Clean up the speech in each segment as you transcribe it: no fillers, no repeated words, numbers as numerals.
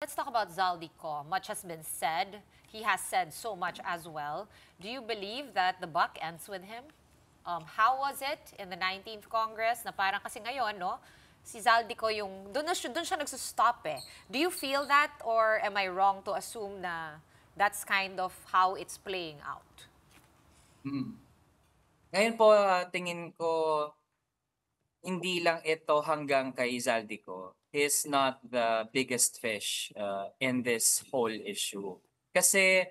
Let's talk about Zaldico. Much has been said. He has said so much as well. Do you believe that the buck ends with him? How was it in the 19th Congress na parang kasi ngayon, no? Si Zaldico yung, doon siya nagsusstop eh. Do you feel that or am I wrong to assume na that's kind of how it's playing out? Ngayon po, tingin ko, hindi lang ito hanggang kay Zaldico. He's not the biggest fish in this whole issue. Kasi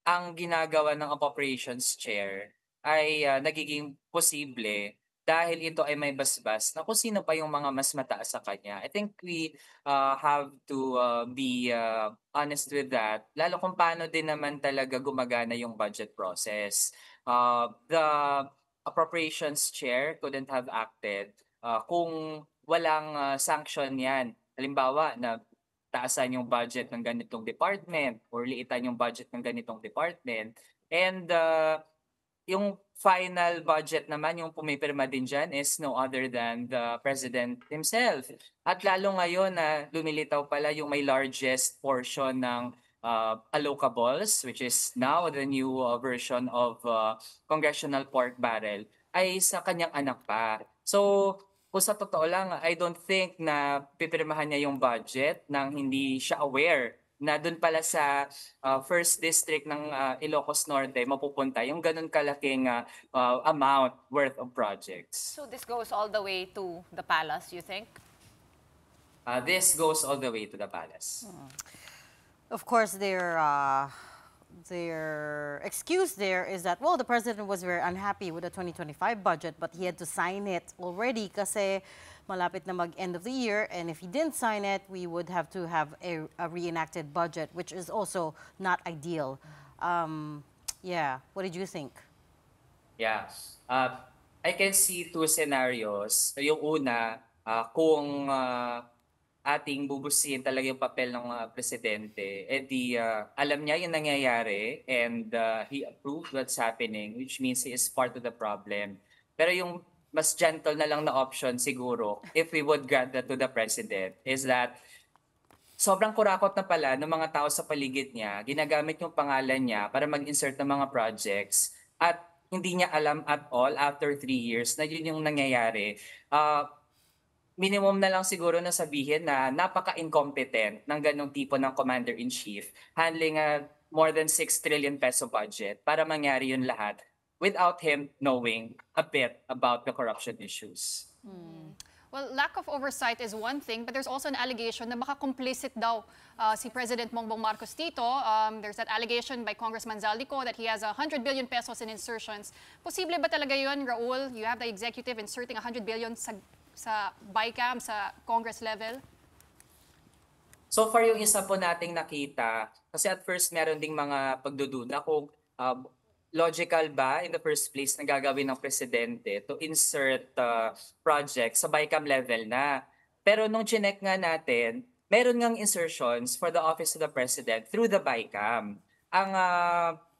ang ginagawa ng operations chair ay nagiging posible dahil ito ay may basbas na kung sino pa yung mga mas mataas sa kanya. I think we have to be honest with that, lalo kung paano din naman talaga gumagana yung budget process. The appropriations chair couldn't have acted kung walang sanction yan. Halimbawa na taasan yung budget ng ganitong department or liitan yung budget ng ganitong department. And yung final budget naman, yung pumipirma din dyan is no other than the President himself. At lalo ngayon na lumilitaw pala yung may largest portion ng allocables, which is now the new version of Congressional Pork Barrel, ay sa kanyang anak pa. So, kung sa totoo lang, I don't think na pipirmahan niya yung budget nang hindi siya aware na doon pala sa first district ng Ilocos Norte mapupunta yung ganun kalaking amount worth of projects. So this goes all the way to the palace, you think? This goes all the way to the palace. Of course, their excuse there is that, well, the president was very unhappy with the 2025 budget, but he had to sign it already kasi malapit na mag-end of the year, and if he didn't sign it, we would have to have a reenacted budget, which is also not ideal. Yeah, what did you think? Yeah, I can see two scenarios. Yung una, kung ating bubusin talaga yung papel ng presidente, alam niya yung nangyayari and he approved what's happening, which means he is part of the problem. Pero yung mas gentle na lang na option siguro, if we would grant that to the president, is that sobrang kurakot na pala ng mga tao sa paligid niya, ginagamit yung pangalan niya para mag-insert ng mga projects at hindi niya alam at all after 3 years na yun yung nangyayari. Minimum na lang siguro na sabihin na napaka-incompetent ng ganong tipo ng commander-in-chief handling a more than 6 trillion peso budget para mangyari yun lahat without him knowing a bit about the corruption issues. Well, lack of oversight is one thing, but there's also an allegation na baka complicit daw si President Bongbong Marcos dito. There's that allegation by Congressman Zaldico that he has 100 billion pesos in insertions. Posible ba talaga yun, Raul? You have the executive inserting 100 billion sa BICAM, sa Congress level? So far yung isa po nating nakita, kasi at first meron ding mga pagdududa kung logical ba in the first place na gagawin ng presidente to insert projects sa BICAM level na. Pero nung chinek nga natin, meron ngang insertions for the office of the president through the BICAM. Ang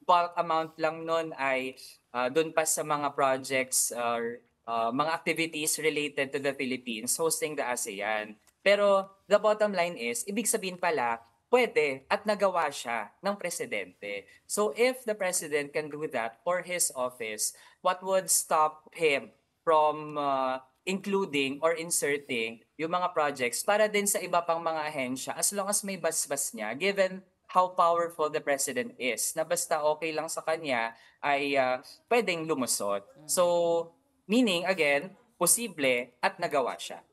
bulk amount lang nun ay dun pa sa mga projects or mga activities related to the Philippines hosting the ASEAN. Pero the bottom line is, ibig sabihin pala, pwede at nagawa siya ng presidente. So if the president can do that for his office, what would stop him from including or inserting yung mga projects para din sa iba pang mga ahensya as long as may basbas niya, given how powerful the president is, na basta okay lang sa kanya ay pwedeng lumusot. So meaning, again, posible at nagawa siya.